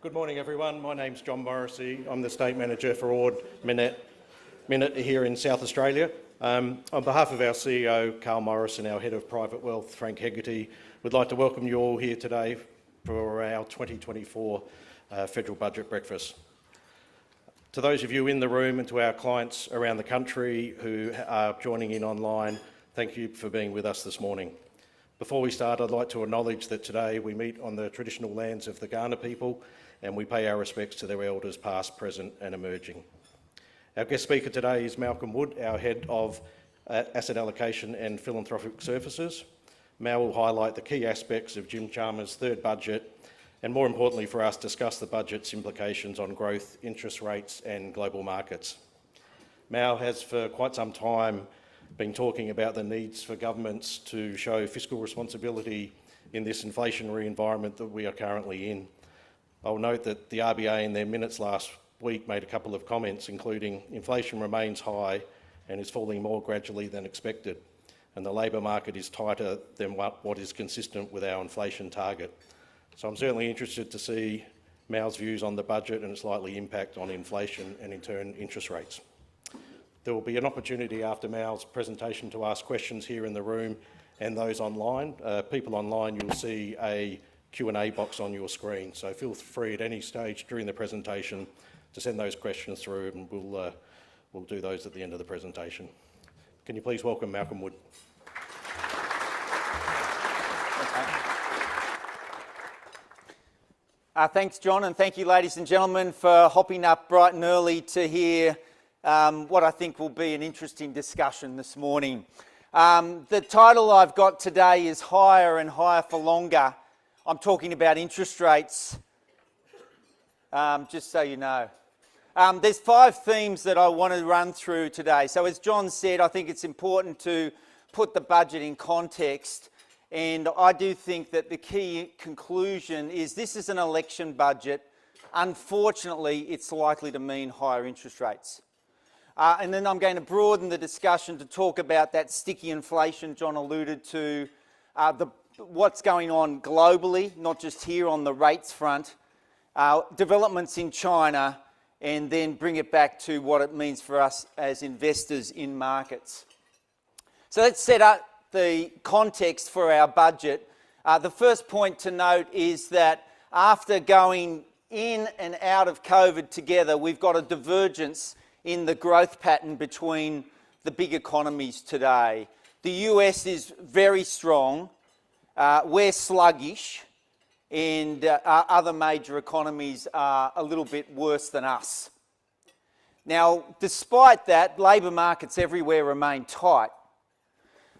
Good morning, everyone. My name's John Morrissy. I'm the State Manager for Ord Minnett here in South Australia. On behalf of our CEO, Carl Morris, and our Head of Private Wealth, Frank Hegarty, we'd like to welcome you all here today for our 2024 Federal Budget Breakfast. To those of you in the room and to our clients around the country who are joining in online, thank you for being with us this morning. Before we start, I'd like to acknowledge that today we meet on the traditional lands of the Kaurna people and we pay our respects to their elders past, present and emerging. Our guest speaker today is Malcolm Wood, our Head of Asset Allocation and Philanthropic Services. Mal will highlight the key aspects of Jim Chalmers' third budget and, more importantly for us, discuss the budget's implications on growth, interest rates and global markets. Mal has for quite some time been talking about the needs for governments to show fiscal responsibility in this inflationary environment that we are currently in. I will note that the RBA in their minutes last week made a couple of comments, including inflation remains high and is falling more gradually than expected, and the labour market is tighter than what is consistent with our inflation target. So I'm certainly interested to see Mal's views on the budget and its likely impact on inflation and in turn interest rates. There will be an opportunity after Mal's presentation to ask questions here in the room and those online. People online, you'll see a Q&A box on your screen, so feel free at any stage during the presentation to send those questions through and we'll do those at the end of the presentation. Can you please welcome Malcolm Wood? Thanks, John, and thank you, ladies and gentlemen, for hopping up bright and early to hear what I think will be an interesting discussion this morning. The title I've got today is Higher and Higher for Longer. I'm talking about interest rates, just so you know. There's 5 themes that I want to run through today. So as John said, I think it's important to put the budget in context, and I do think that the key conclusion is this is an election budget. Unfortunately, it's likely to mean higher interest rates. And then I'm going to broaden the discussion to talk about that sticky inflation John alluded to, what's going on globally, not just here on the rates front, developments in China, and then bring it back to what it means for us as investors in markets. So let's set up the context for our budget. The first point to note is that after going in and out of COVID together, we've got a divergence in the growth pattern between the big economies today. The US is very strong, we're sluggish, and other major economies are a little bit worse than us. Now, despite that, labour markets everywhere remain tight.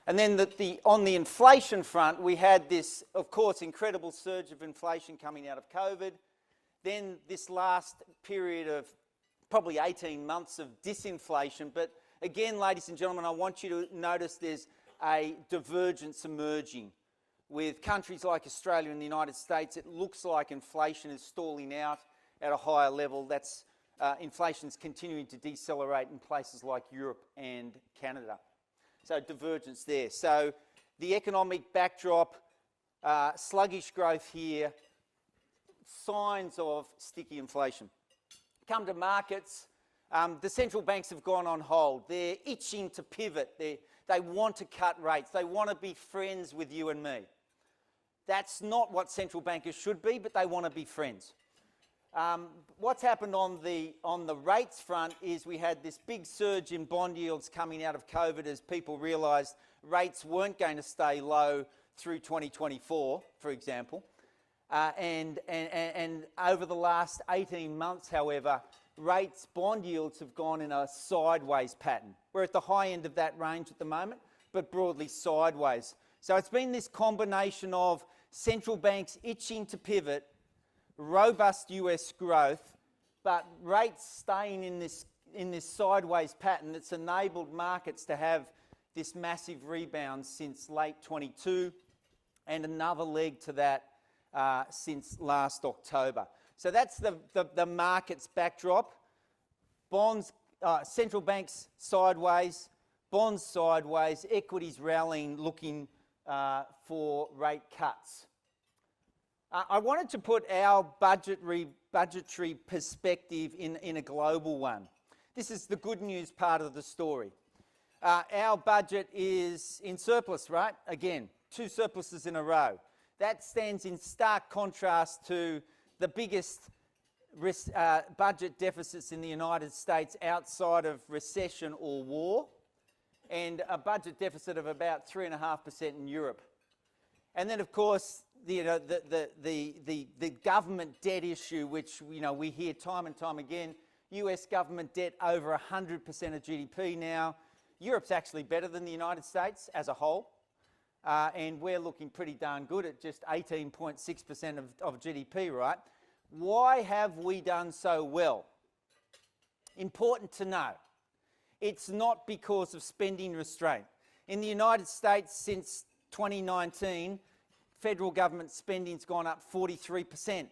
And then on the inflation front, we had this, of course, incredible surge of inflation coming out of COVID. Then this last period of probably 18 months of disinflation. But again, ladies and gentlemen, I want you to notice there's a divergence emerging. With countries like Australia and the United States, it looks like inflation is stalling out at a higher level. That's inflation's continuing to decelerate in places like Europe and Canada. So divergence there. So the economic backdrop, sluggish growth here, signs of sticky inflation. Come to markets, the central banks have gone on hold. They're itching to pivot. They want to cut rates. They want to be friends with you and me. That's not what central bankers should be, but they want to be friends. What's happened on the rates front is we had this big surge in bond yields coming out of COVID as people realised rates weren't going to stay low through 2024, for example. And over the last 18 months, however, bond yields have gone in a sideways pattern. We're at the high end of that range at the moment, but broadly sideways. So it's been this combination of central banks itching to pivot, robust US growth, but rates staying in this sideways pattern that's enabled markets to have this massive rebound since late 22 and another leg to that since last October. So that's the market's backdrop. Bonds, central banks sideways, bonds sideways, equities rallying, looking for rate cuts. I wanted to put our budgetary perspective in a global one. This is the good news part of the story. Our budget is in surplus, right? Again, 2 surpluses in a row. That stands in stark contrast to the biggest budget deficits in the United States outside of recession or war, and a budget deficit of about 3.5% in Europe. And then, of course, the government debt issue, which we hear time and time again. US government debt over 100% of GDP now. Europe's actually better than the United States as a whole. And we're looking pretty darn good at just 18.6% of GDP, right? Why have we done so well? Important to know. It's not because of spending restraint. In the United States, since 2019, federal government spending's gone up 43%.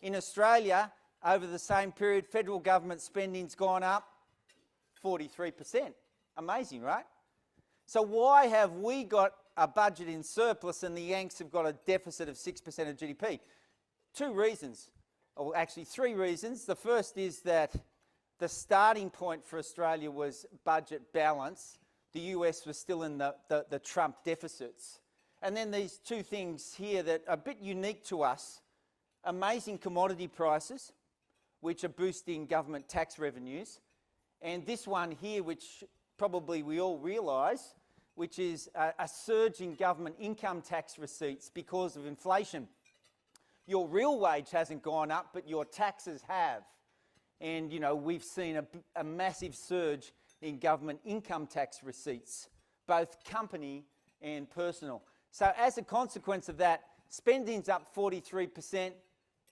In Australia, over the same period, federal government spending's gone up 43%. Amazing, right? So why have we got a budget in surplus and the Yanks have got a deficit of 6% of GDP? 2 reasons, or actually 3 reasons. The first is that the starting point for Australia was budget balance. The US was still in the Trump deficits. And then these 2 things here that are a bit unique to us: amazing commodity prices, which are boosting government tax revenues, and this one here, which probably we all realise, which is a surge in government income tax receipts because of inflation. Your real wage hasn't gone up, but your taxes have. And, we've seen a massive surge in government income tax receipts, both company and personal. So as a consequence of that, spending's up 43%,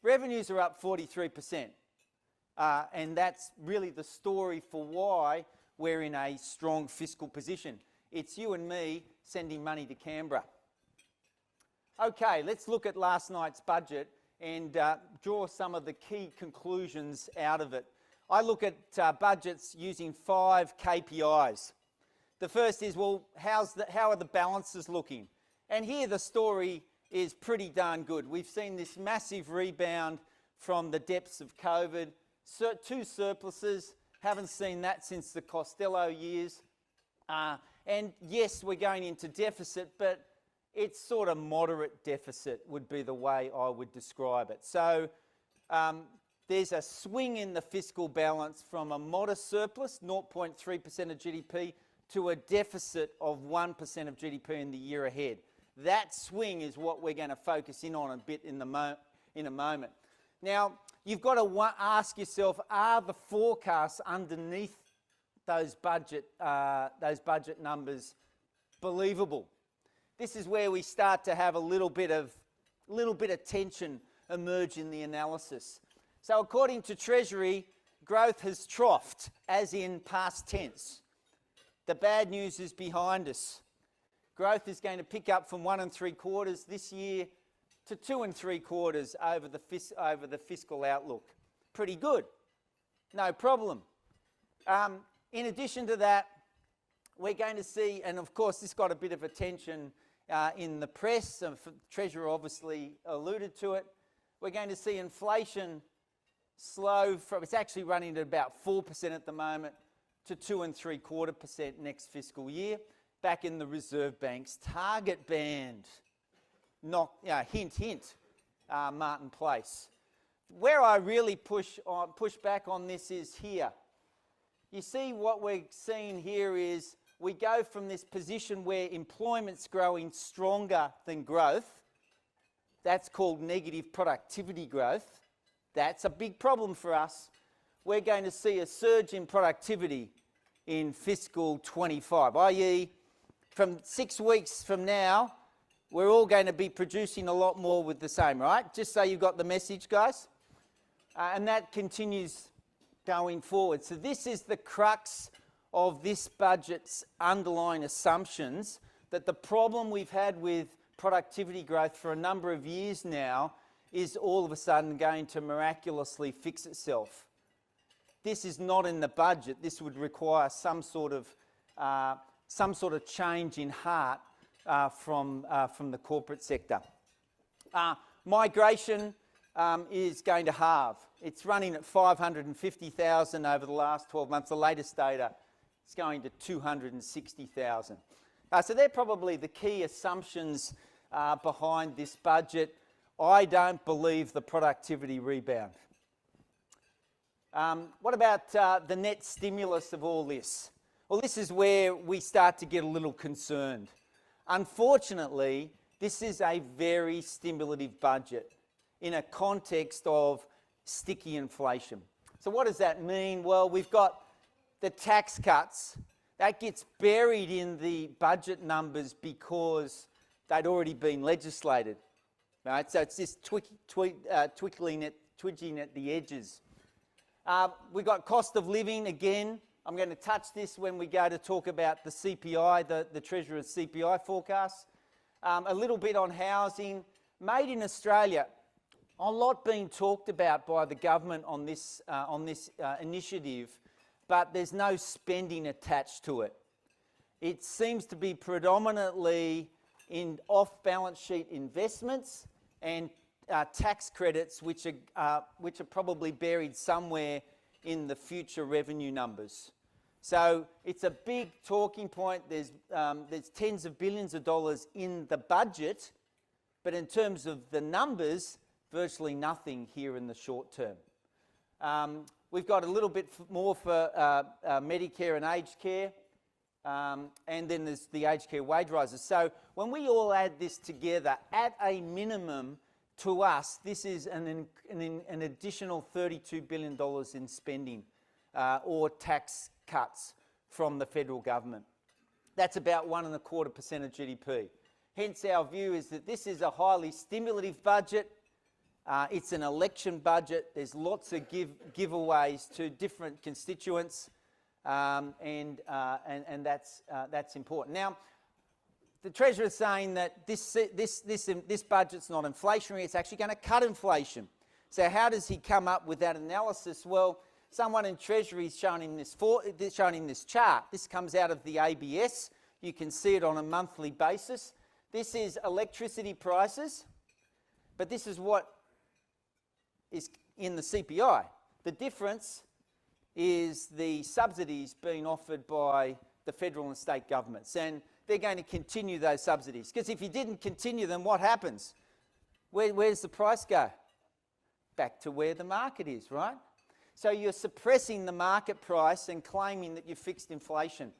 revenues are up 43%. And that's really the story for why we're in a strong fiscal position. It's you and me sending money to Canberra. Okay, let's look at last night's budget and draw some of the key conclusions out of it. I look at budgets using 5 KPIs. The first is, well, how are the balances looking? And here the story is pretty darn good. We've seen this massive rebound from the depths of COVID. 2 surpluses, haven't seen that since the Costello years. And yes, we're going into deficit, but it's sort of moderate deficit would be the way I would describe it. So there's a swing in the fiscal balance from a modest surplus, 0.3% of GDP, to a deficit of 1% of GDP in the year ahead. That swing is what we're going to focus in on a bit in a moment. Now, you've got to ask yourself, are the forecasts underneath those budget numbers believable? This is where we start to have a little bit of tension emerge in the analysis. So according to Treasury, growth has troughed, as in past tense. The bad news is behind us. Growth is going to pick up from 1 3/4 this year to 2 3/4 over the fiscal outlook. Pretty good. No problem. In addition to that, we're going to see, and of course this got a bit of attention in the press, and Treasurer obviously alluded to it, we're going to see inflation slow from, it's actually running at about 4% at the moment, to 2 3/4% next fiscal year, back in the Reserve Bank's target band. Hint, hint, Martin Place. Where I really push back on this is here. You see, what we're seeing here is we go from this position where employment's growing stronger than growth. That's called negative productivity growth. That's a big problem for us. We're going to see a surge in productivity in fiscal 25, i.e. from 6 weeks from now, we're all going to be producing a lot more with the same, right? Just so you've got the message, guys. And that continues going forward. So this is the crux of this budget's underlying assumptions, that the problem we've had with productivity growth for a number of years now is all of a sudden going to miraculously fix itself. This is not in the budget. This would require some sort of change in heart from the corporate sector. Migration is going to halve. It's running at 550,000 over the last 12 months. The latest data is going to 260,000. So they're probably the key assumptions behind this budget. I don't believe the productivity rebound. What about the net stimulus of all this? Well, this is where we start to get a little concerned. Unfortunately, this is a very stimulative budget in a context of sticky inflation. So what does that mean? Well, we've got the tax cuts. That gets buried in the budget numbers because they'd already been legislated, right? So it's just twitching at the edges. We've got cost of living again. I'm going to touch this when we go to talk about the CPI, the Treasurer's CPI forecast. A little bit on housing. Made in Australia. A lot being talked about by the government on this initiative, but there's no spending attached to it. It seems to be predominantly in off-balance sheet investments and tax credits, which are probably buried somewhere in the future revenue numbers. So it's a big talking point. There's tens of billions of dollars in the budget, but in terms of the numbers, virtually nothing here in the short term. We've got a little bit more for Medicare and aged care, and then there's the aged care wage rises. So when we all add this together, at a minimum, to us, this is an additional $32 billion in spending or tax cuts from the federal government. That's about 1.25% of GDP. Hence our view is that this is a highly stimulative budget. It's an election budget. There's lots of giveaways to different constituents, and that's important. Now, the Treasurer is saying that this budget's not inflationary. It's actually going to cut inflation. So how does he come up with that analysis? Well, someone in Treasury is showing him this chart. This comes out of the ABS. You can see it on a monthly basis. This is electricity prices, but this is what is in the CPI. The difference is the subsidies being offered by the federal and state governments, and they're going to continue those subsidies. Because if you didn't continue them, what happens? Where does the price go? Back to where the market is, right? So you're suppressing the market price and claiming that you've fixed inflation.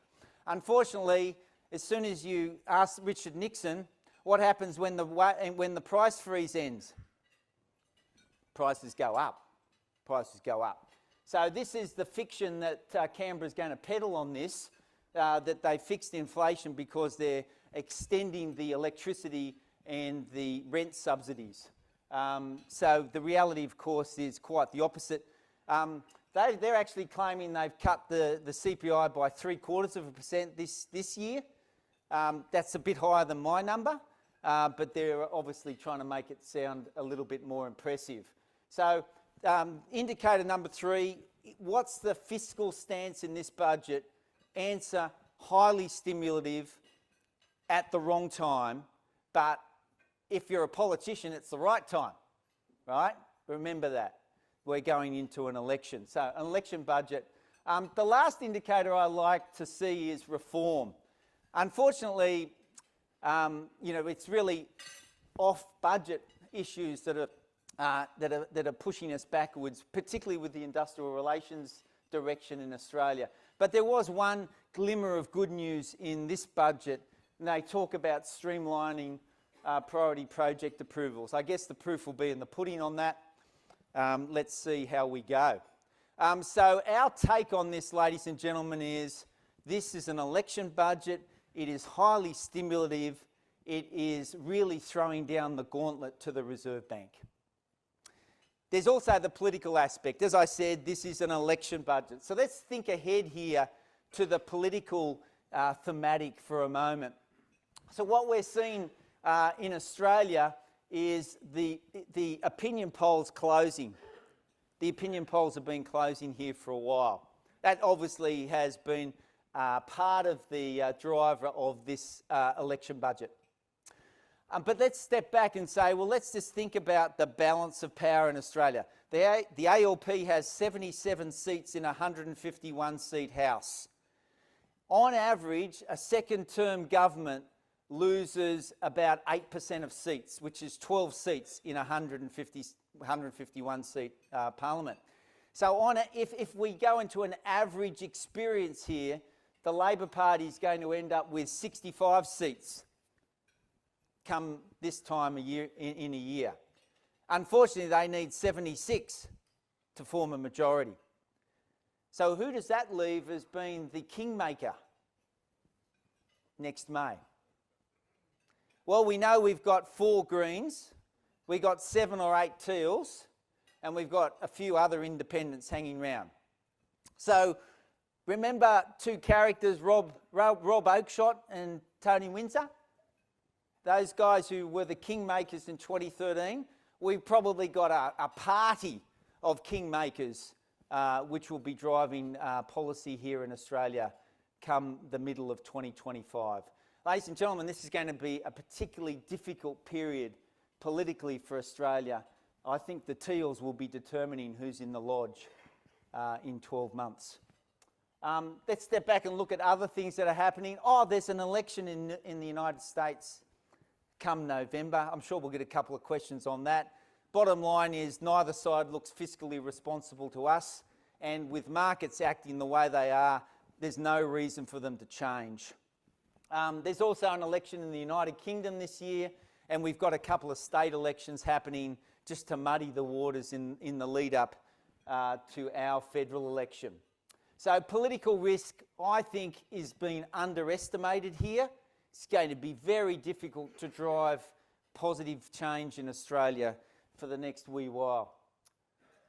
Unfortunately, as soon as you ask Richard Nixon, what happens when the price freeze ends? Prices go up. Prices go up. So this is the fiction that Canberra's going to peddle on this, that they fixed inflation because they're extending the electricity and the rent subsidies. So the reality, of course, is quite the opposite. They're actually claiming they've cut the CPI by 0.75% this year. That's a bit higher than my number, but they're obviously trying to make it sound a little bit more impressive. So indicator number 3, what's the fiscal stance in this budget? Answer, highly stimulative at the wrong time, but if you're a politician, it's the right time, right? Remember that. We're going into an election. So an election budget. The last indicator I like to see is reform. Unfortunately, it's really off-budget issues that are pushing us backwards, particularly with the industrial relations direction in Australia. But there was one glimmer of good news in this budget, and they talk about streamlining priority project approvals. I guess the proof will be in the pudding on that. Let's see how we go. So our take on this, ladies and gentlemen, is this is an election budget. It is highly stimulative. It is really throwing down the gauntlet to the Reserve Bank. There's also the political aspect. As I said, this is an election budget. So let's think ahead here to the political thematic for a moment. So what we're seeing in Australia is the opinion polls closing. The opinion polls have been closing here for a while. That obviously has been part of the driver of this election budget. But let's step back and say, well, let's just think about the balance of power in Australia. The ALP has 77 seats in a 151-seat House. On average, a second-term government loses about 8% of seats, which is 12 seats in a 151-seat parliament. So if we go into an average experience here, the Labor Party is going to end up with 65 seats come this time in a year. Unfortunately, they need 76 to form a majority. So who does that leave as being the kingmaker next May? Well, we know we've got 4 Greens, we've got 7 or 8 Teals, and we've got a few other independents hanging around. So remember 2 characters, Rob Oakeshott and Tony Windsor? Those guys who were the kingmakers in 2013. We've probably got a party of kingmakers which will be driving policy here in Australia come the middle of 2025. Ladies and gentlemen, this is going to be a particularly difficult period politically for Australia. I think the Teals will be determining who's in the lodge in 12 months. Let's step back and look at other things that are happening. Oh, there's an election in the United States come November. I'm sure we'll get a couple of questions on that. Bottom line is neither side looks fiscally responsible to us, and with markets acting the way they are, there's no reason for them to change. There's also an election in the United Kingdom this year, and we've got a couple of state elections happening just to muddy the waters in the lead up to our federal election. So political risk, I think, is being underestimated here. It's going to be very difficult to drive positive change in Australia for the next wee while.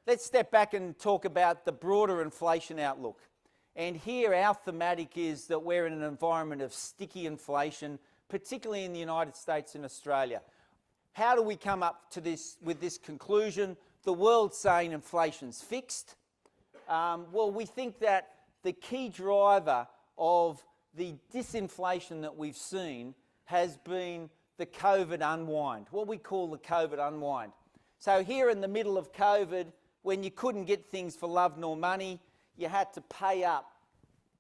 Let's step back and talk about the broader inflation outlook. And here our thematic is that we're in an environment of sticky inflation, particularly in the United States and Australia. How do we come up to this with this conclusion? The world's saying inflation's fixed. Well, we think that the key driver of the disinflation that we've seen has been the COVID unwind, what we call the COVID unwind. So here in the middle of COVID, when you couldn't get things for love nor money, you had to pay up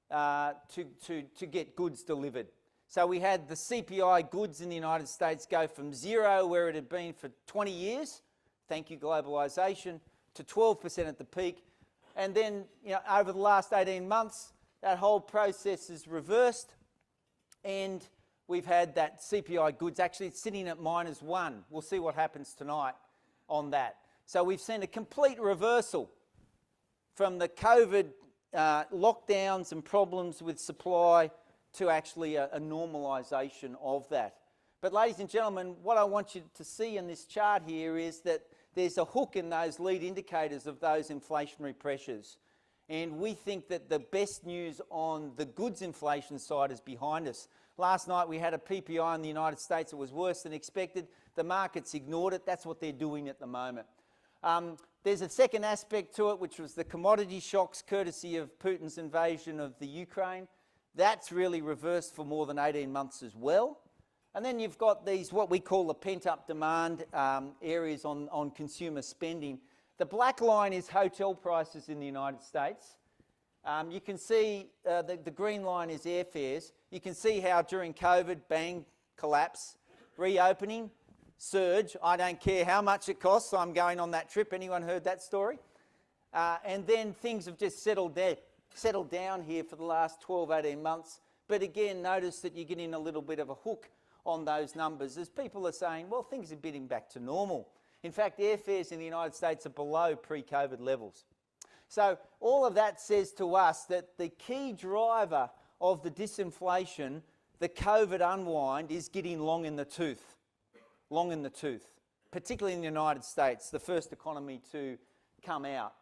to get goods delivered. So we had the CPI goods in the United States go from 0, where it had been for 20 years, thank you globalisation, to 12% at the peak. And then over the last 18 months, that whole process is reversed, and we've had that CPI goods actually sitting at -1. We'll see what happens tonight on that. So we've seen a complete reversal from the COVID lockdowns and problems with supply to actually a normalisation of that. But ladies and gentlemen, what I want you to see in this chart here is that there's a hook in those lead indicators of those inflationary pressures. And we think that the best news on the goods inflation side is behind us. Last night we had a PPI in the United States that was worse than expected. The markets ignored it. That's what they're doing at the moment. There's a second aspect to it, which was the commodity shocks courtesy of Putin's invasion of the Ukraine. That's really reversed for more than 18 months as well. And then you've got these, what we call the pent-up demand areas on consumer spending. The black line is hotel prices in the United States. You can see the green line is airfares. You can see how during COVID, bang, collapse, reopening, surge. I don't care how much it costs, I'm going on that trip. Anyone heard that story? And then things have just settled down here for the last 12, 18 months. But again, notice that you're getting a little bit of a hook on those numbers as people are saying, well, things are getting back to normal. In fact, airfares in the United States are below pre-COVID levels. So all of that says to us that the key driver of the disinflation, the COVID unwind, is getting long in the tooth, particularly in the United States, the first economy to come out.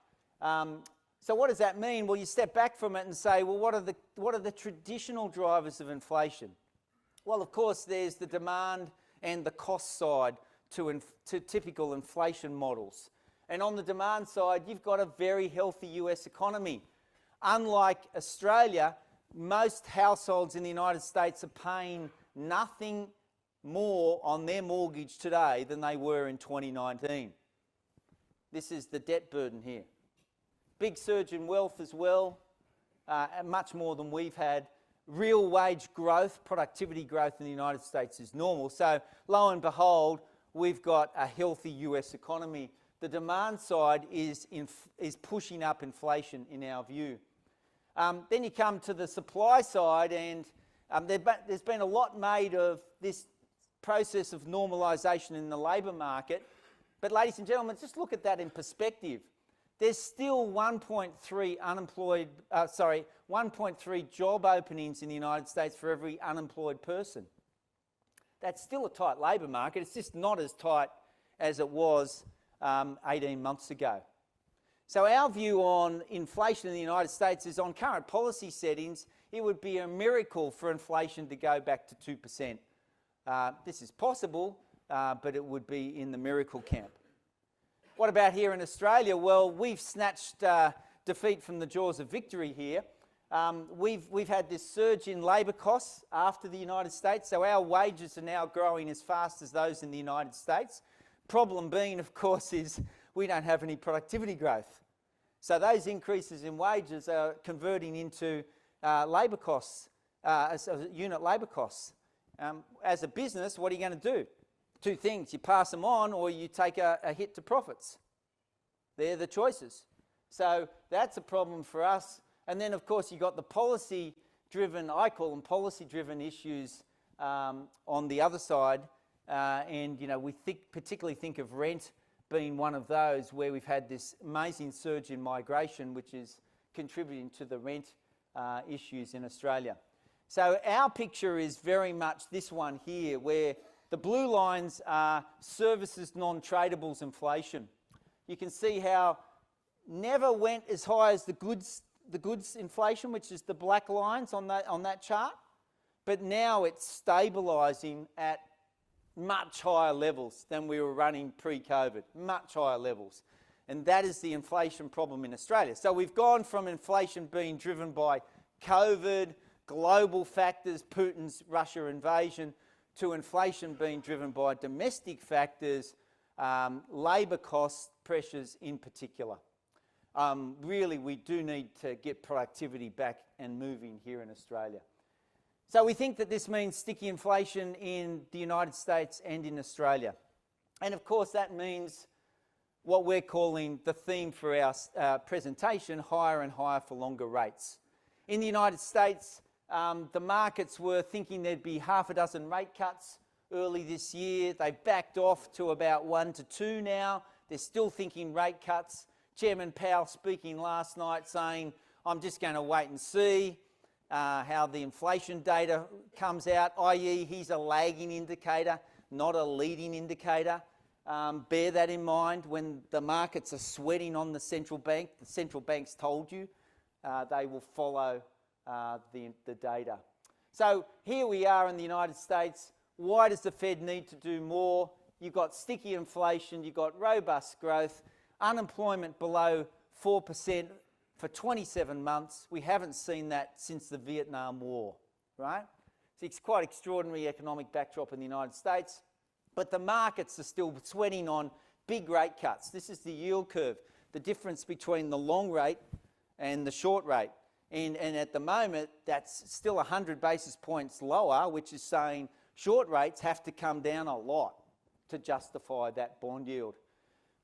So what does that mean? Well, you step back from it and say, well, what are the traditional drivers of inflation? Well, of course, there's the demand and the cost side to typical inflation models. And on the demand side, you've got a very healthy US economy. Unlike Australia, most households in the United States are paying nothing more on their mortgage today than they were in 2019. This is the debt burden here. Big surge in wealth as well, much more than we've had. Real wage growth, productivity growth in the United States is normal. So lo and behold, we've got a healthy US economy. The demand side is pushing up inflation in our view. Then you come to the supply side, and there's been a lot made of this process of normalisation in the labour market. But ladies and gentlemen, just look at that in perspective. There's still 1.3 job openings in the United States for every unemployed person. That's still a tight labour market. It's just not as tight as it was 18 months ago. So our view on inflation in the United States is, on current policy settings, it would be a miracle for inflation to go back to 2%. This is possible, but it would be in the miracle camp. What about here in Australia? Well, we've snatched defeat from the jaws of victory here. We've had this surge in labour costs after the United States, so our wages are now growing as fast as those in the United States. Problem being, of course, is we don't have any productivity growth. So those increases in wages are converting into labour costs, unit labour costs. As a business, what are you going to do? Two things: you pass them on, or you take a hit to profits. They're the choices. So that's a problem for us. And then, of course, you've got the policy-driven, I call them policy-driven issues on the other side. And, you know, we particularly think of rent being one of those, where we've had this amazing surge in migration, which is contributing to the rent issues in Australia. So our picture is very much this one here, where the blue lines are services non-tradables inflation. You can see how never went as high as the goods inflation, which is the black lines on that chart, but now it's stabilising at much higher levels than we were running pre-COVID, much higher levels. And that is the inflation problem in Australia. So we've gone from inflation being driven by COVID, global factors, Putin's Russia invasion, to inflation being driven by domestic factors, labour cost pressures in particular. Really, we do need to get productivity back and moving here in Australia. So we think that this means sticky inflation in the United States and in Australia. And of course, that means what we're calling the theme for our presentation: higher and higher for longer rates. In the United States, the markets were thinking there'd be half a dozen rate cuts early this year. They backed off to about 1 to 2 now. They're still thinking rate cuts. Chairman Powell speaking last night saying, I'm just going to wait and see how the inflation data comes out, i.e. he's a lagging indicator, not a leading indicator. Bear that in mind when the markets are sweating on the central bank. The central bank's told you they will follow the data. So here we are in the United States. Why does the Fed need to do more? You've got sticky inflation, you've got robust growth, unemployment below 4% for 27 months. We haven't seen that since the Vietnam War, right? So it's quite extraordinary economic backdrop in the United States, but the markets are still sweating on big rate cuts. This is the yield curve, the difference between the long rate and the short rate. And at the moment, that's still 100 basis points lower, which is saying short rates have to come down a lot to justify that bond yield.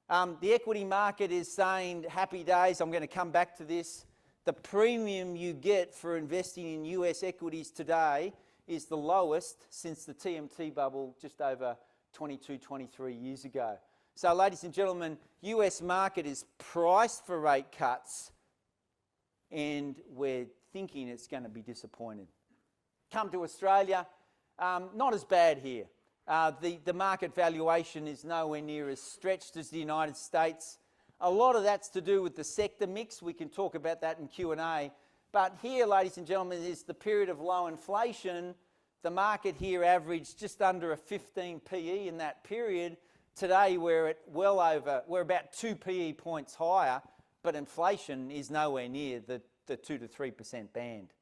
The equity market is saying, happy days, I'm going to come back to this. The premium you get for investing in US equities today is the lowest since the TMT bubble just over 22, 23 years ago. So, ladies and gentlemen, US market is priced for rate cuts, and we're thinking it's going to be disappointed. Come to Australia, not as bad here. The market valuation is nowhere near as stretched as the United States. A lot of that's to do with the sector mix. We can talk about that in Q&A. But here, ladies and gentlemen, is the period of low inflation. The market here averaged just under a 15 PE in that period. Today, we're about 2 PE points higher, but inflation is nowhere near the 2 to 3% band.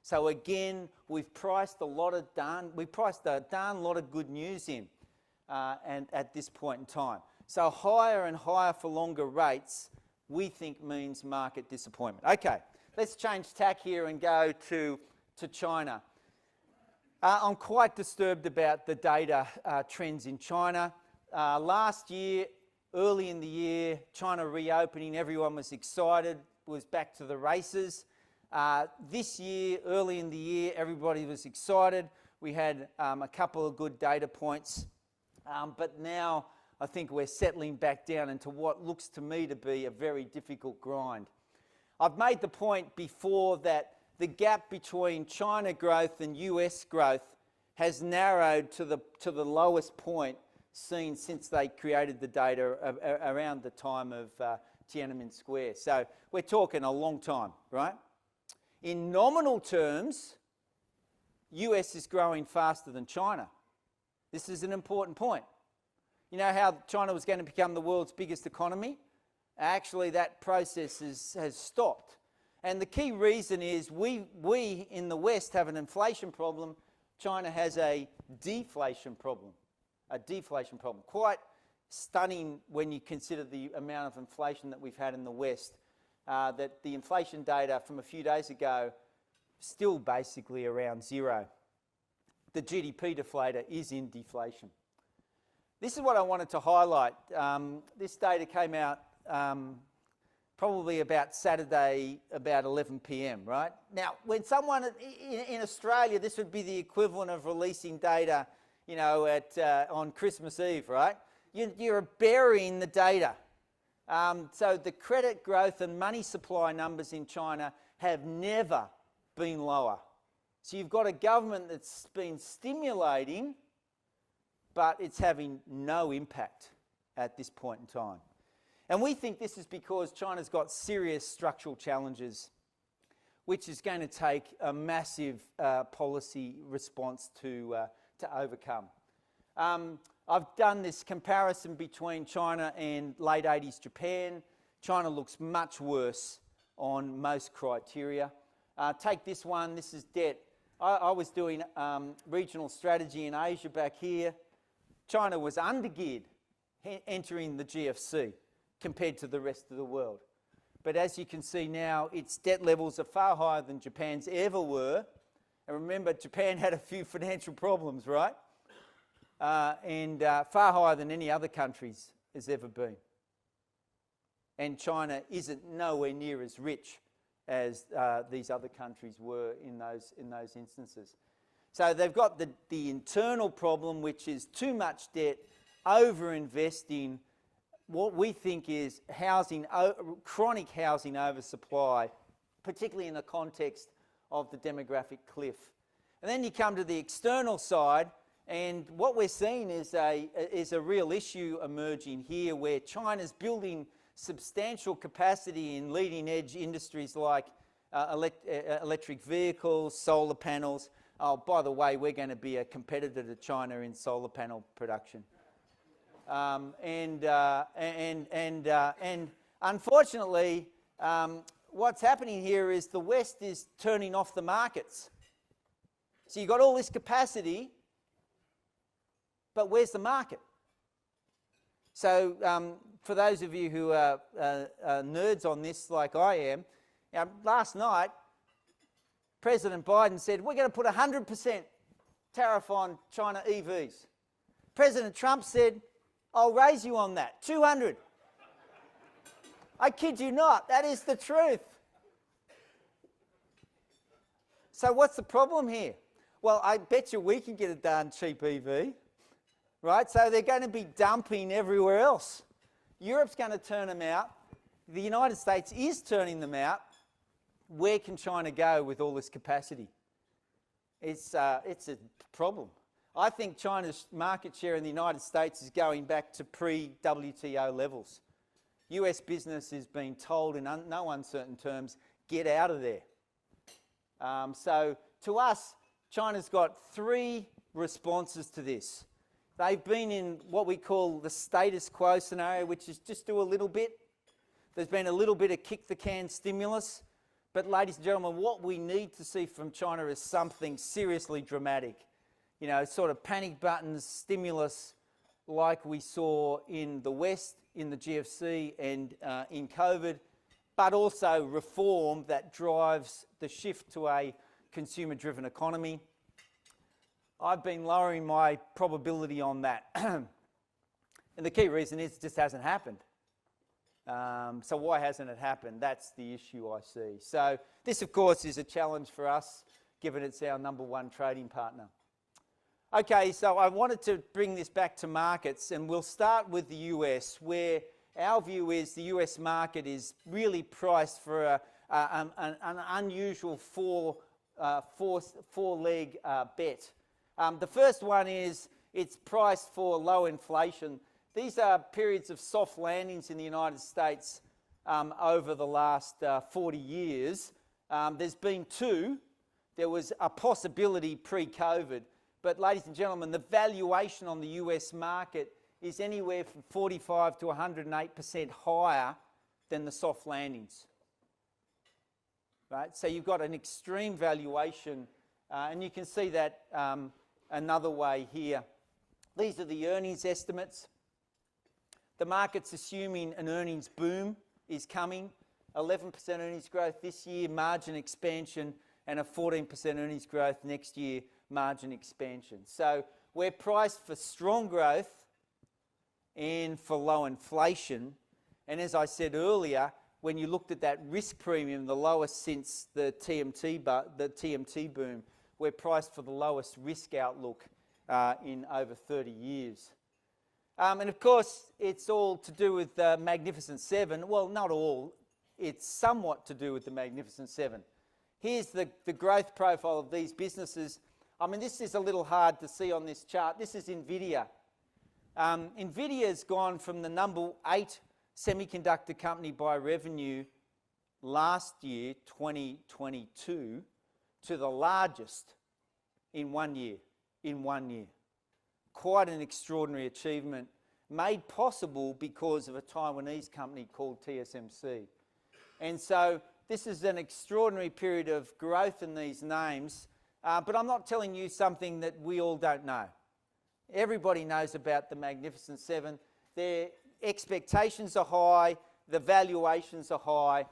So again, we've priced a darn lot of good news in, and at this point in time. So higher and higher for longer rates, we think means market disappointment. Okay, let's change tack here and go to China. I'm quite disturbed about the data trends in China. Last year, early in the year, China reopening, everyone was excited, was back to the races. This year, early in the year, everybody was excited. We had a couple of good data points, but now I think we're settling back down into what looks to me to be a very difficult grind. I've made the point before that the gap between China growth and US growth has narrowed to the lowest point seen since they created the data around the time of Tiananmen Square. So we're talking a long time, right? In nominal terms, US is growing faster than China. This is an important point. You know how China was going to become the world's biggest economy? Actually, that process has stopped. And the key reason is we in the West have an inflation problem. China has a deflation problem. Quite stunning when you consider the amount of inflation that we've had in the West. That the inflation data from a few days ago still basically around zero. The GDP deflator is in deflation. This is what I wanted to highlight. This data came out probably about Saturday, about 11 p.m, right? Now, when someone in Australia, this would be the equivalent of releasing data, you know, on Christmas Eve, right? You're burying the data. So the credit growth and money supply numbers in China have never been lower. So you've got a government that's been stimulating, but it's having no impact at this point in time. And we think this is because China's got serious structural challenges, which is going to take a massive policy response to overcome. I've done this comparison between China and late 80s Japan. China looks much worse on most criteria. Take this one, this is debt. I was doing regional strategy in Asia back here. China was undergeared entering the GFC compared to the rest of the world. But as you can see now, its debt levels are far higher than Japan's ever were. And remember, Japan had a few financial problems, right? And far higher than any other countries has ever been. And China isn't nowhere near as rich as these other countries were in those instances. So they've got the internal problem, which is too much debt, over-investing, what we think is chronic housing oversupply, particularly in the context of the demographic cliff. And then you come to the external side, and what we're seeing is a real issue emerging here where China's building substantial capacity in leading-edge industries like electric vehicles, solar panels. Oh, by the way, we're going to be a competitor to China in solar panel production. And unfortunately, what's happening here is the West is turning off the markets. So you've got all this capacity, but where's the market? So for those of you who are nerds on this like I am, last night, President Biden said, we're going to put 100% tariff on China EVs. President Trump said, I'll raise you on that, 200. I kid you not, that is the truth. So what's the problem here? Well, I bet you we can get a darn cheap EV, right? So they're going to be dumping everywhere else. Europe's going to turn them out. The United States is turning them out. Where can China go with all this capacity? It's a problem. I think China's market share in the United States is going back to pre-WTO levels. US business is being told in no uncertain terms, get out of there. So to us, China's got three responses to this. They've been in what we call the status quo scenario, which is just do a little bit. There's been a little bit of kick the can stimulus, But ladies and gentlemen, what we need to see from China is something seriously dramatic. You know, sort of panic buttons, stimulus like we saw in the West, in the GFC and in COVID, but also reform that drives the shift to a consumer-driven economy. I've been lowering my probability on that. And the key reason is it just hasn't happened. So why hasn't it happened? That's the issue I see. So this, of course, is a challenge for us, given it's our number one trading partner. Okay, so I wanted to bring this back to markets, and we'll start with the US, where our view is the US market is really priced for an unusual four-leg bet. The first one is it's priced for low inflation. These are periods of soft landings in the United States over the last 40 years. There's been two. There was a possibility pre-COVID. But ladies and gentlemen, the valuation on the US market is anywhere from 45 to 108% higher than the soft landings. Right? So you've got an extreme valuation, and you can see that another way here. These are the earnings estimates. The market's assuming an earnings boom is coming, 11% earnings growth this year, margin expansion, and a 14% earnings growth next year, margin expansion. So we're priced for strong growth and for low inflation. And as I said earlier, when you looked at that risk premium, the lowest since the TMT boom, we're priced for the lowest risk outlook in over 30 years. And of course, it's all to do with the Magnificent Seven. Well, not all. It's somewhat to do with the Magnificent Seven. Here's the growth profile of these businesses. I mean, this is a little hard to see on this chart. This is NVIDIA. NVIDIA's gone from the number 8 semiconductor company by revenue last year, 2022, to the largest in 1 year. Quite an extraordinary achievement, made possible because of a Taiwanese company called TSMC. And so this is an extraordinary period of growth in these names, but I'm not telling you something that we all don't know. Everybody knows about the Magnificent Seven. Their expectations are high, the valuations are high.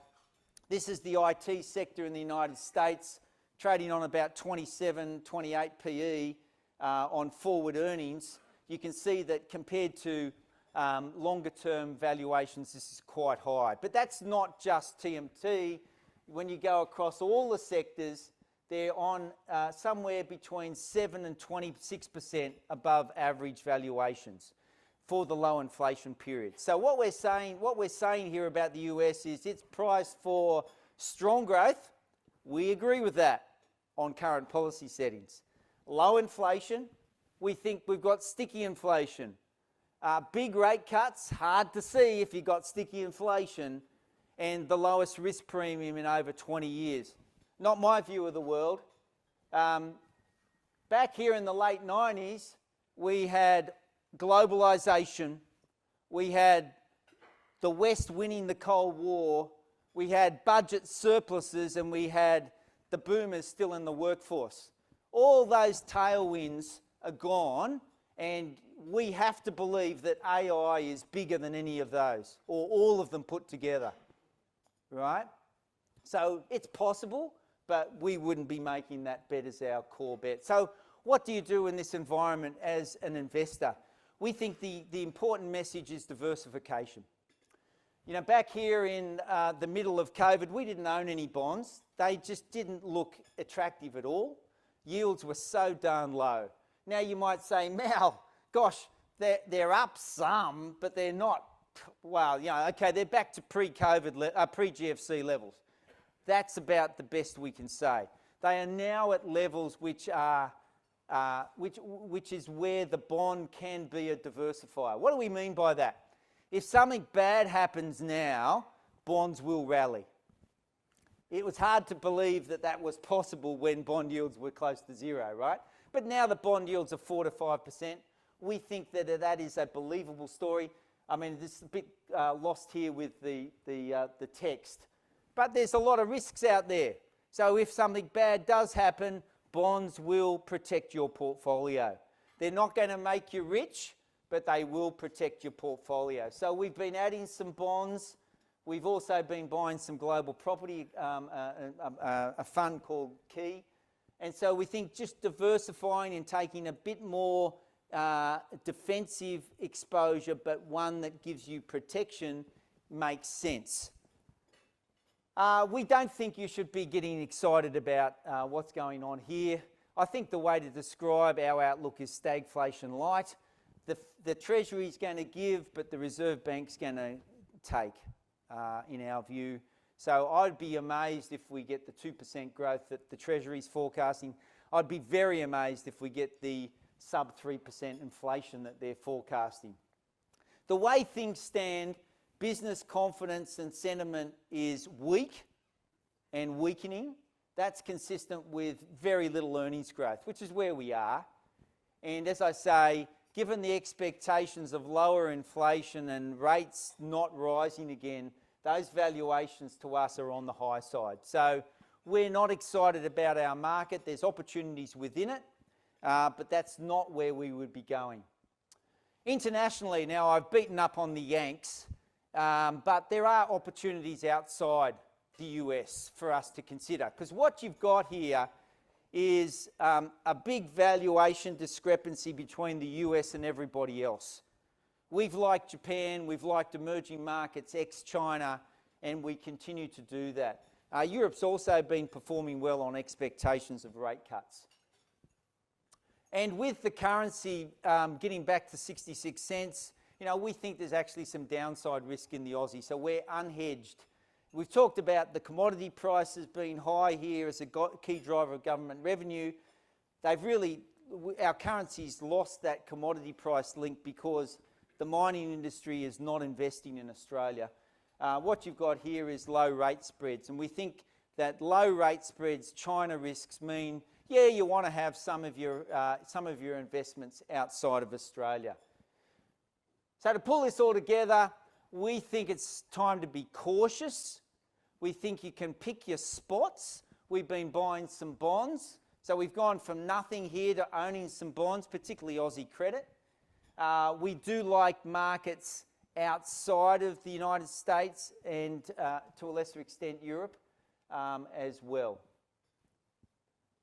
This is the IT sector in the United States, trading on about 27, 28 PE on forward earnings. You can see that compared to longer term valuations, this is quite high. But that's not just TMT. When you go across all the sectors, they're on somewhere between 7 and 26% above average valuations for the low inflation period. So what we're saying here about the US is it's priced for strong growth. We agree with that on current policy settings. Low inflation, we think we've got sticky inflation. Big rate cuts, hard to see if you've got sticky inflation, and the lowest risk premium in over 20 years. Not my view of the world. Back here in the late 90s, we had globalization, we had the West winning the Cold War, we had budget surpluses, and we had the boomers still in the workforce. All those tailwinds are gone, and we have to believe that AI is bigger than any of those, or all of them put together, right? So it's possible, but we wouldn't be making that bet as our core bet. So what do you do in this environment as an investor? We think the important message is diversification. You know, back here in the middle of COVID, we didn't own any bonds. They just didn't look attractive at all. Yields were so darn low. Now you might say, Mal, gosh, they're up some, but they're not, well, you know, okay, they're back to pre-COVID, pre-GFC levels. That's about the best we can say. They are now at levels which are, which is where the bond can be a diversifier. What do we mean by that? If something bad happens now, bonds will rally. It was hard to believe that that was possible when bond yields were close to zero, right? But now the bond yields are 4 to 5%. We think that that is a believable story. I mean, this is a bit lost here with the text. But there's a lot of risks out there. So if something bad does happen, bonds will protect your portfolio. They're not going to make you rich, but they will protect your portfolio. So we've been adding some bonds. We've also been buying some global property, a fund called Key. And so we think just diversifying and taking a bit more defensive exposure, but one that gives you protection, makes sense. We don't think you should be getting excited about what's going on here. I think the way to describe our outlook is stagflation light. The Treasury's going to give, but the Reserve Bank's going to take, in our view. So I'd be amazed if we get the 2% growth that the Treasury's forecasting. I'd be very amazed if we get the sub 3% inflation that they're forecasting. The way things stand, business confidence and sentiment is weak and weakening. That's consistent with very little earnings growth, which is where we are. And as I say, given the expectations of lower inflation and rates not rising again, those valuations to us are on the high side. So we're not excited about our market. There's opportunities within it, but that's not where we would be going. Internationally, now I've beaten up on the Yanks, but there are opportunities outside the US for us to consider. Because what you've got here is a big valuation discrepancy between the US and everybody else. We've liked Japan, we've liked emerging markets, ex-China, and we continue to do that. Europe's also been performing well on expectations of rate cuts. And with the currency getting back to 66 cents, you know, we think there's actually some downside risk in the Aussie, so we're unhedged. We've talked about the commodity prices being high here as a key driver of government revenue. Our currency's lost that commodity price link because the mining industry is not investing in Australia. What you've got here is low rate spreads, and we think that low rate spreads, China risks mean, yeah, you want to have some of your investments outside of Australia. So to pull this all together, we think it's time to be cautious. We think you can pick your spots. We've been buying some bonds. So we've gone from nothing here to owning some bonds, particularly Aussie credit. We do like markets outside of the United States and to a lesser extent Europe as well.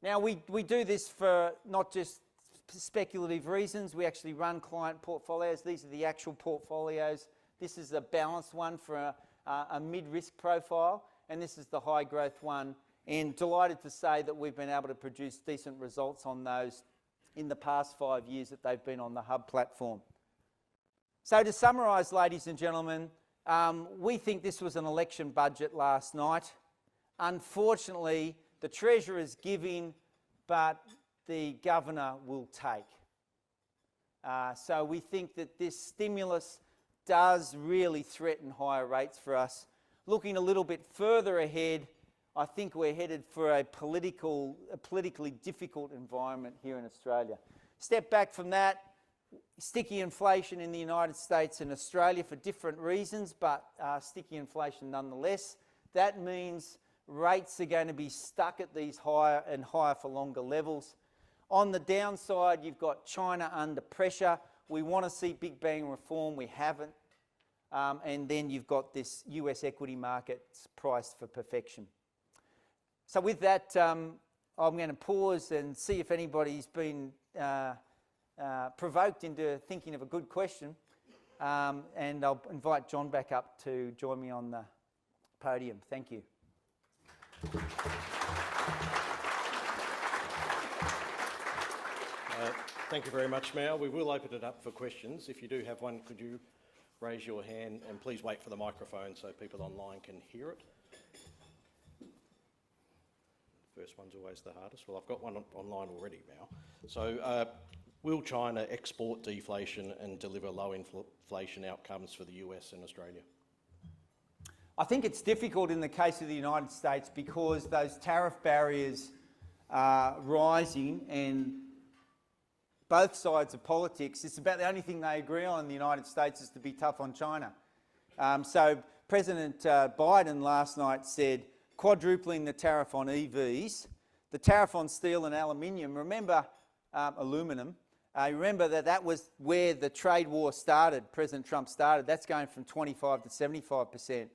Now we do this for not just speculative reasons. We actually run client portfolios. These are the actual portfolios. This is a balanced one for a mid-risk profile, and this is the high growth one. And delighted to say that we've been able to produce decent results on those in the past 5 years that they've been on the Hub platform. So to summarise, ladies and gentlemen, we think this was an election budget last night. Unfortunately, the Treasurer is giving, but the Governor will take. So we think that this stimulus does really threaten higher rates for us. Looking a little bit further ahead, I think we're headed for a politically difficult environment here in Australia. Step back from that, sticky inflation in the United States and Australia for different reasons, but sticky inflation nonetheless. That means rates are going to be stuck at these higher and higher for longer levels. On the downside, you've got China under pressure. We want to see Big Bang reform, we haven't. And then you've got this US equity market priced for perfection. So with that, I'm going to pause and see if anybody's been provoked into thinking of a good question. And I'll invite John back up to join me on the podium. Thank you. Thank you very much, Mayor. We will open it up for questions. If you do have one, could you raise your hand and please wait for the microphone so people online can hear it. First one's always the hardest. Well, I've got one online already now. So, will China export deflation and deliver low inflation outcomes for the US and Australia? I think it's difficult in the case of the United States because those tariff barriers are rising and both sides of politics, it's about the only thing they agree on in the United States is to be tough on China. So President Biden last night said quadrupling the tariff on EVs, the tariff on steel and aluminium. Remember, aluminum. Remember that was where the trade war started. President Trump started. That's going from 25 to 75%,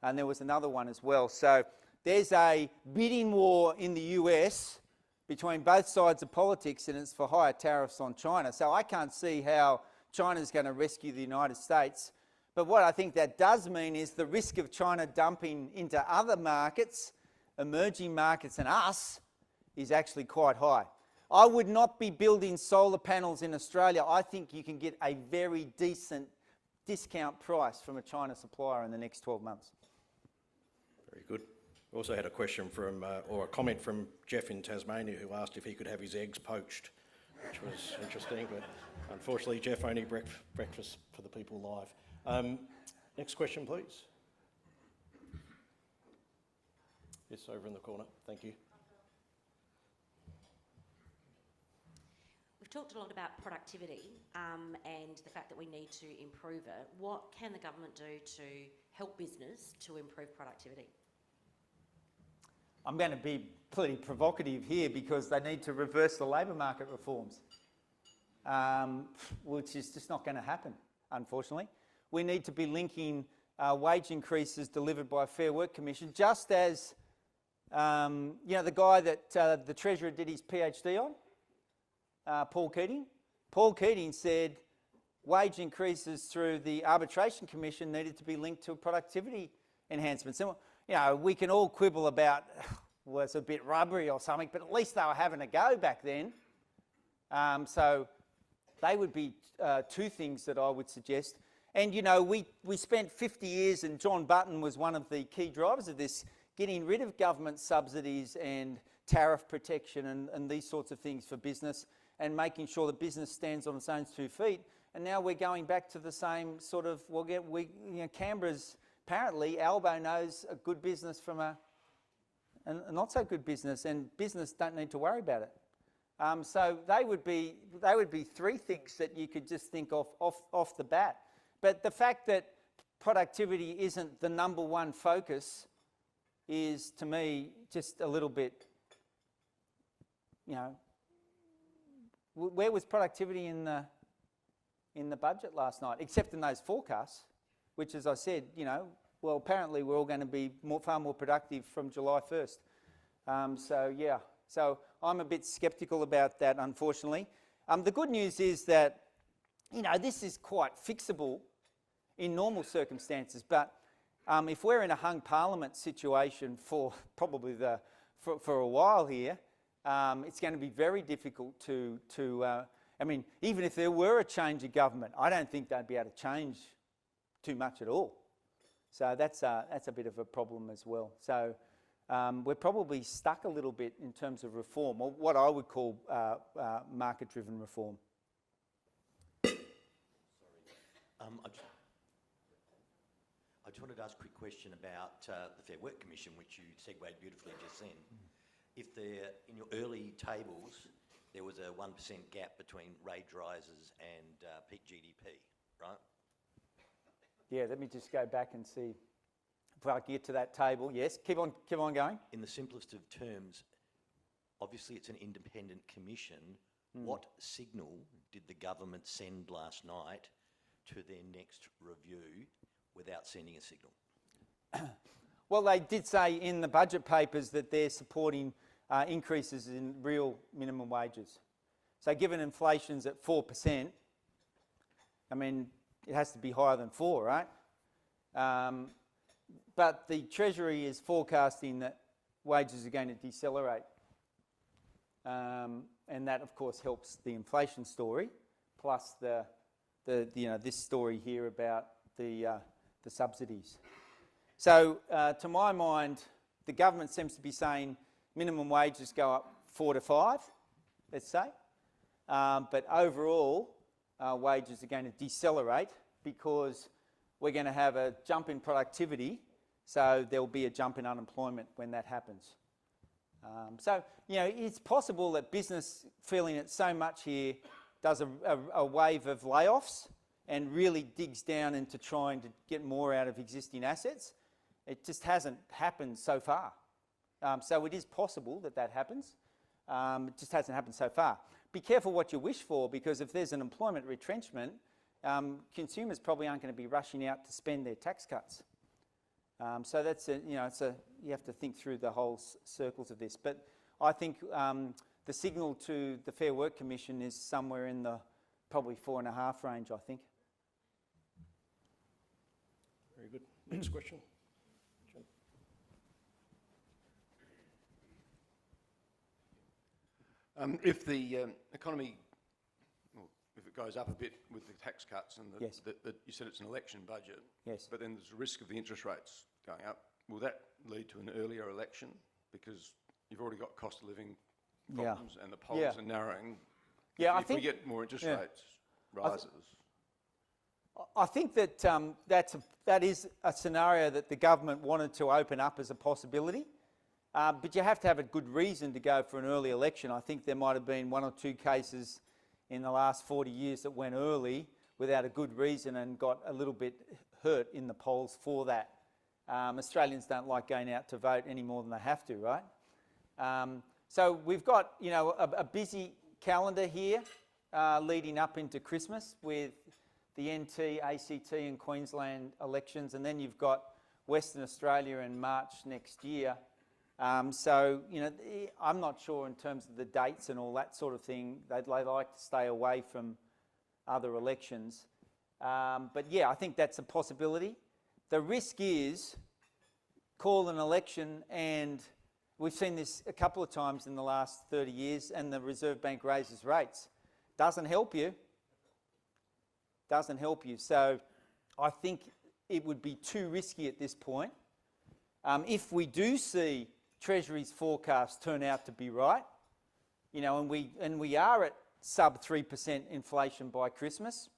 and there was another one as well. So there's a bidding war in the US between both sides of politics, and it's for higher tariffs on China. So I can't see how China's going to rescue the United States. But what I think that does mean is the risk of China dumping into other markets, emerging markets and us, is actually quite high. I would not be building solar panels in Australia. I think you can get a very decent discount price from a China supplier in the next 12 months. Very good. We also had a question from, or a comment from Jeff in Tasmania, who asked if he could have his eggs poached, which was interesting, but unfortunately Jeff only breakfast for the people live. Next question, please. Yes, over in the corner. Thank you. We've talked a lot about productivity and the fact that we need to improve it. What can the government do to help business to improve productivity? I'm going to be pretty provocative here because they need to reverse the labour market reforms, which is just not going to happen, unfortunately. We need to be linking wage increases delivered by a Fair Work Commission, just as the guy that the Treasurer did his PhD on, Paul Keating. Paul Keating said wage increases through the Arbitration Commission needed to be linked to productivity enhancements. And, we can all quibble about, well, it's a bit rubbery or something, but at least they were having a go back then. So they would be two things that I would suggest. And, we spent 50 years, and John Button was one of the key drivers of this, getting rid of government subsidies and tariff protection and these sorts of things for business, and making sure that business stands on its own 2 feet. And now we're going back to the same sort of, Canberra's, apparently, Albo knows a good business from a not so good business, and business don't need to worry about it. So they would be 3 things that you could just think of off the bat. But the fact that productivity isn't the number one focus is, to me, just a little bit, where was productivity in the budget last night, except in those forecasts, which, as I said, well, apparently we're all going to be far more productive from July 1st. So I'm a bit sceptical about that, unfortunately. The good news is that, this is quite fixable in normal circumstances, but if we're in a hung parliament situation for probably for a while here, it's going to be very difficult to even if there were a change of government, I don't think they'd be able to change too much at all. So that's a bit of a problem as well. So we're probably stuck a little bit in terms of reform, or what I would call market-driven reform. I just wanted to ask a quick question about the Fair Work Commission, which you segued beautifully just then. If in your early tables, there was a 1% gap between wage rises and peak GDP, right? Yeah, let me just go back and see if I can get to that table. Yes, keep on going. In the simplest of terms, obviously it's an independent commission. What signal did the government send last night to their next review without sending a signal? Well, they did say in the budget papers that they're supporting increases in real minimum wages. So given inflation's at 4%, it has to be higher than 4, right? But the Treasury is forecasting that wages are going to decelerate. And that, of course, helps the inflation story, plus this story here about the subsidies. So, to my mind, the government seems to be saying minimum wages go up 4 to 5, let's say. But overall, wages are going to decelerate because we're going to have a jump in productivity, so there'll be a jump in unemployment when that happens. It's possible that business, feeling it so much here, does a wave of layoffs, and really digs down into trying to get more out of existing assets. It just hasn't happened so far. So it is possible that that happens. It just hasn't happened so far. Be careful what you wish for, because if there's an employment retrenchment, consumers probably aren't going to be rushing out to spend their tax cuts. So that's you have to think through the whole circles of this. But I think the signal to the Fair Work Commission is somewhere in the probably 4.5 range, I think. Very good. Next question. If the economy, well, if it goes up a bit with the tax cuts and Yes. you said it's an election budget, Yes. but then there's a risk of the interest rates going up, will that lead to an earlier election? Because you've already got cost of living problems and the polls are narrowing. Yeah, if we get more interest rates rises. I think that that is a scenario that the government wanted to open up as a possibility. But you have to have a good reason to go for an early election. I think there might have been 1 or 2 cases in the last 40 years that went early without a good reason and got a little bit hurt in the polls for that. Australians don't like going out to vote any more than they have to, right? So we've got, a busy calendar here leading up into Christmas with the NT, ACT and Queensland elections, and then you've got Western Australia in March next year. So, I'm not sure in terms of the dates and all that sort of thing. They'd like to stay away from other elections. But yeah, I think that's a possibility. The risk is call an election, and we've seen this a couple of times in the last 30 years, and the Reserve Bank raises rates. Doesn't help you. Doesn't help you. So I think it would be too risky at this point. If we do see Treasury's forecasts turn out to be right, and we are at sub 3% inflation by Christmas,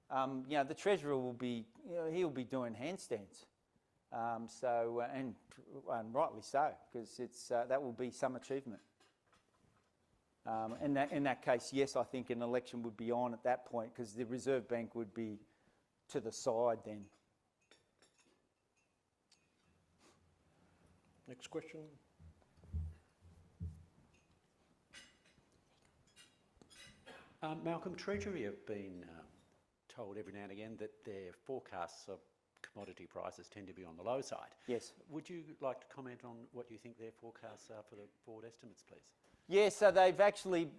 the Treasurer will be, he'll be doing handstands. And rightly so, because that will be some achievement. In that case, yes, I think an election would be on at that point, because the Reserve Bank would be to the side then. Next question. Malcolm, Treasury have been told every now and again that their forecasts of commodity prices tend to be on the low side. Yes. Would you like to comment on what you think their forecasts are for the forward estimates, please? Yeah, so they've actually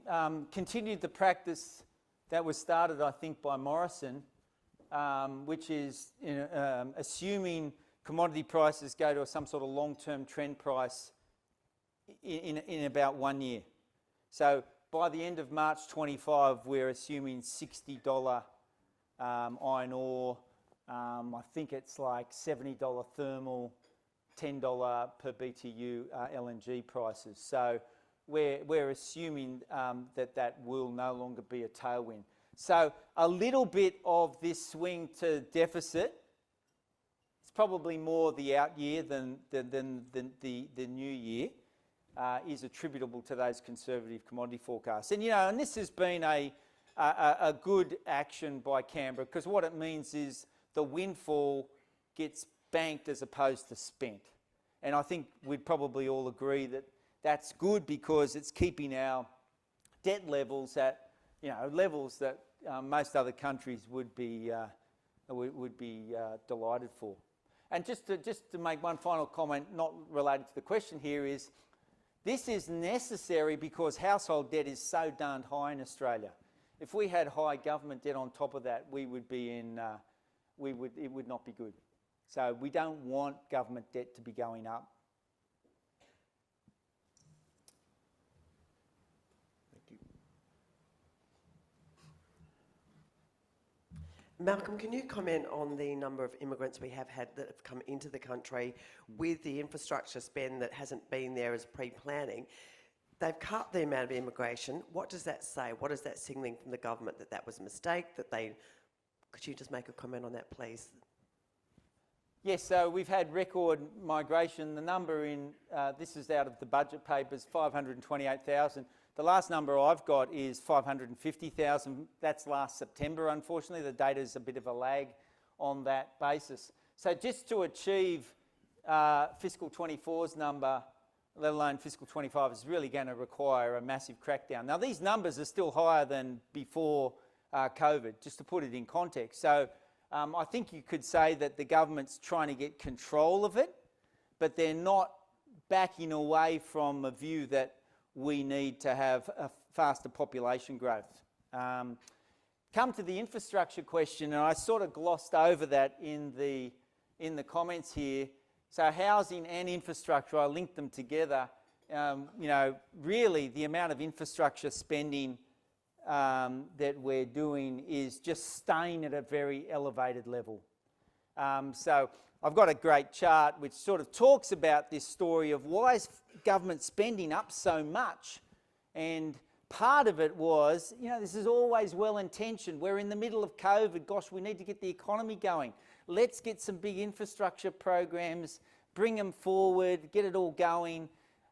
continued the practice that was started, I think, by Morrissy, which is assuming commodity prices go to some sort of long-term trend price in about 1 year. So by the end of March 25, we're assuming $60 iron ore. I think it's like $70 thermal, $10 per BTU LNG prices. So we're assuming that will no longer be a tailwind. So a little bit of this swing to deficit, it's probably more the out year than the new year, is attributable to those conservative commodity forecasts. And and this has been a good action by Canberra, because what it means is the windfall gets banked as opposed to spent. And I think we'd probably all agree that that's good, because it's keeping our debt levels at levels that most other countries would be delighted for. And just to make one final comment, not related to the question here, is this is necessary because household debt is so darned high in Australia. If we had high government debt on top of that, we would be in. It would not be good. So we don't want government debt to be going up. Malcolm, can you comment on the number of immigrants we have had that have come into the country with the infrastructure spend that hasn't been there as pre-planning? They've cut the amount of immigration. What does that say? What is that signalling from the government, that was a mistake, could you just make a comment on that, please? Yes, so we've had record migration. The number this is out of the budget papers, 528,000. The last number I've got is 550,000. That's last September, unfortunately. The data is a bit of a lag on that basis. So just to achieve fiscal 24's number, let alone fiscal 25, is really going to require a massive crackdown. Now, these numbers are still higher than before COVID, just to put it in context. So I think you could say that the government's trying to get control of it, but they're not backing away from a view that we need to have a faster population growth. Come to the infrastructure question, and I sort of glossed over that in the comments here. So housing and infrastructure, I linked them together. You know, really the amount of infrastructure spending that we're doing is just staying at a very elevated level. So I've got a great chart which sort of talks about this story of why is government spending up so much, and part of it was, you know, this is always well-intentioned. We're in the middle of COVID. Gosh, we need to get the economy going. Let's get some big infrastructure programs, bring them forward, get it all going.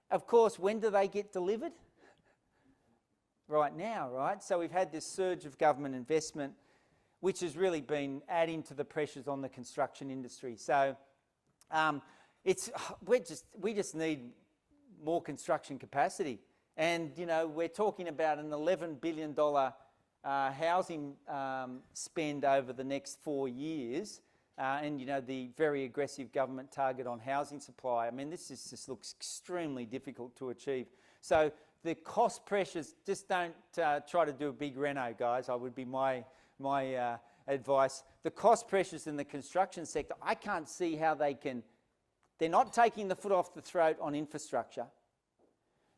Of course, when do they get delivered? Right now, right? So we've had this surge of government investment, which has really been adding to the pressures on the construction industry. So we just need more construction capacity. And, you know, we're talking about an $11 billion housing spend over the next 4 years. And, you know, the very aggressive government target on housing supply. I mean, this just looks extremely difficult to achieve. So the cost pressures, just don't try to do a big reno, guys. I would be my advice. The cost pressures in the construction sector, I can't see how they're not taking the foot off the throat on infrastructure.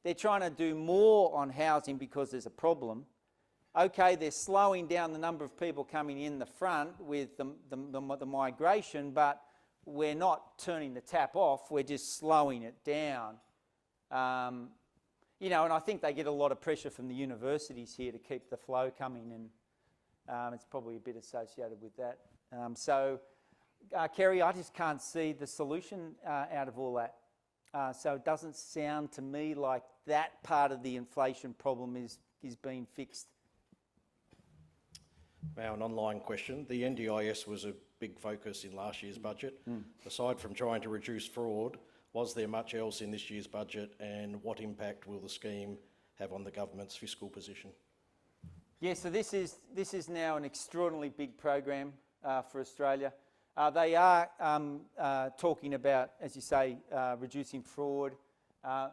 They're trying to do more on housing because there's a problem. Okay, they're slowing down the number of people coming in the front with the migration, but we're not turning the tap off, we're just slowing it down. You know, and I think they get a lot of pressure from the universities here to keep the flow coming, and it's probably a bit associated with that. Kerry, I just can't see the solution out of all that. So it doesn't sound to me like that part of the inflation problem is being fixed. Now, an online question. The NDIS was a big focus in last year's budget. Aside from trying to reduce fraud, was there much else in this year's budget, and what impact will the scheme have on the government's fiscal position? Yeah, so this is now an extraordinarily big program for Australia. They are talking about, as you say, reducing fraud,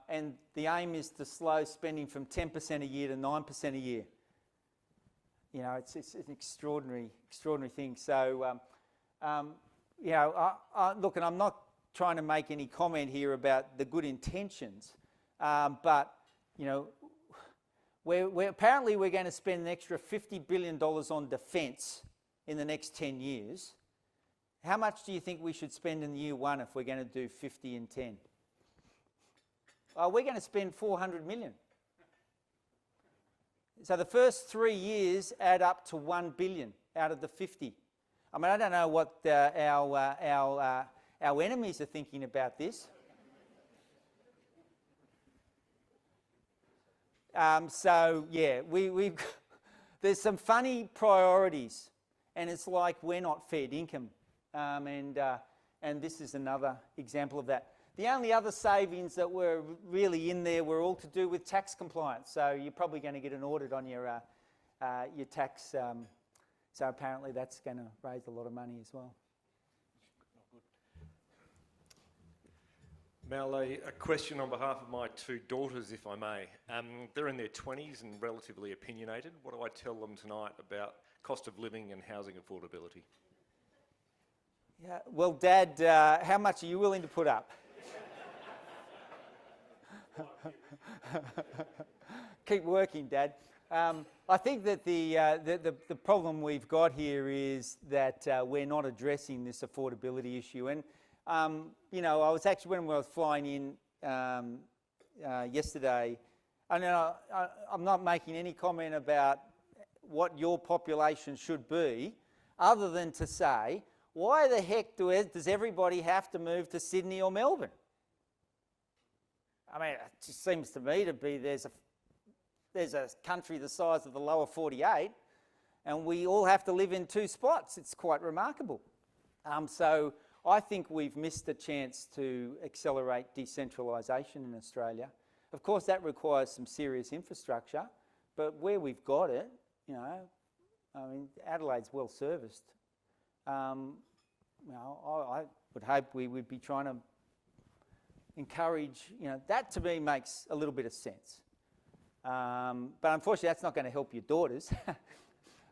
and the aim is to slow spending from 10% a year to 9% a year. You know, it's an extraordinary thing. So, you know, look, and I'm not trying to make any comment here about the good intentions, but, you know, apparently we're going to spend an extra $50 billion on defence in the next 10 years. How much do you think we should spend in year one if we're going to do 50 and 10? We're going to spend 400 million. So the first 3 years add up to 1 billion out of the 50. I mean, I don't know what our enemies are thinking about this. So yeah, there's some funny priorities, and it's like we're not fed income, and this is another example of that. The only other savings that were really in there were all to do with tax compliance. So you're probably going to get an audit on your tax. So apparently that's going to raise a lot of money as well. Malay, a question on behalf of my two daughters, if I may. They're in their 20s and relatively opinionated. What do I tell them tonight about cost of living and housing affordability? Yeah, well, Dad, how much are you willing to put up? Keep working, Dad. I think that the problem we've got here is that we're not addressing this affordability issue. And you know, I was actually, when I was flying in yesterday, and I'm not making any comment about what your population should be, other than to say, why the heck does everybody have to move to Sydney or Melbourne? I mean, it just seems to me to be there's there's a country the size of the lower 48, and we all have to live in 2 spots. It's quite remarkable. So I think we've missed a chance to accelerate decentralisation in Australia. Of course, that requires some serious infrastructure, but where we've got it, you know, I mean, Adelaide's well serviced. You know, I would hope we would be trying to encourage, you know, that to me makes a little bit of sense. But unfortunately, that's not going to help your daughters.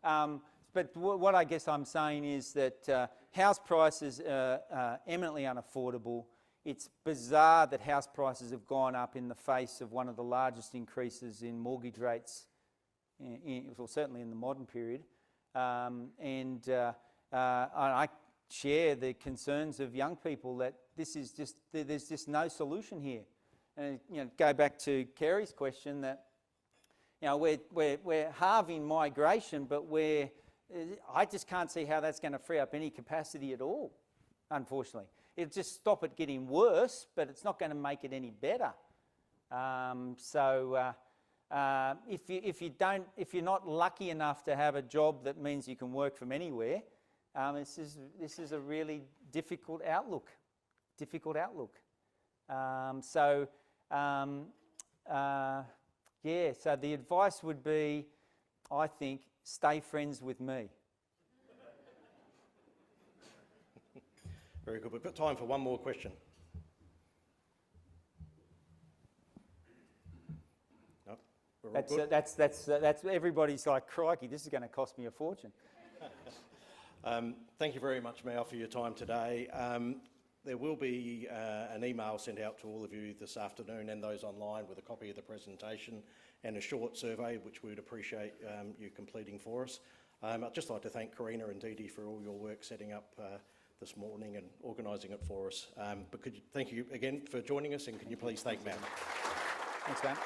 But what I guess I'm saying is that house prices are eminently unaffordable. It's bizarre that house prices have gone up in the face of one of the largest increases in mortgage rates, well, certainly in the modern period. And I share the concerns of young people that this is just, there's just no solution here. And you know, go back to Kerry's question that, you know, we're halving migration, but I just can't see how that's going to free up any capacity at all, unfortunately. It'll just stop it getting worse, but it's not going to make it any better. If you're not lucky enough to have a job that means you can work from anywhere, this is a really difficult outlook. Yeah, so the advice would be, I think, stay friends with me. Very good. We've got time for one more question. No, we're all good. That's everybody's like, crikey, this is going to cost me a fortune. Thank you very much, Mao, for your time today. There will be an email sent out to all of you this afternoon and those online with a copy of the presentation and a short survey, which we would appreciate you completing for us. I'd just like to thank Karina and Dee Dee for all your work setting up this morning and organising it for us. But thank you again for joining us, and can you please thank Mao? Thanks, Matt.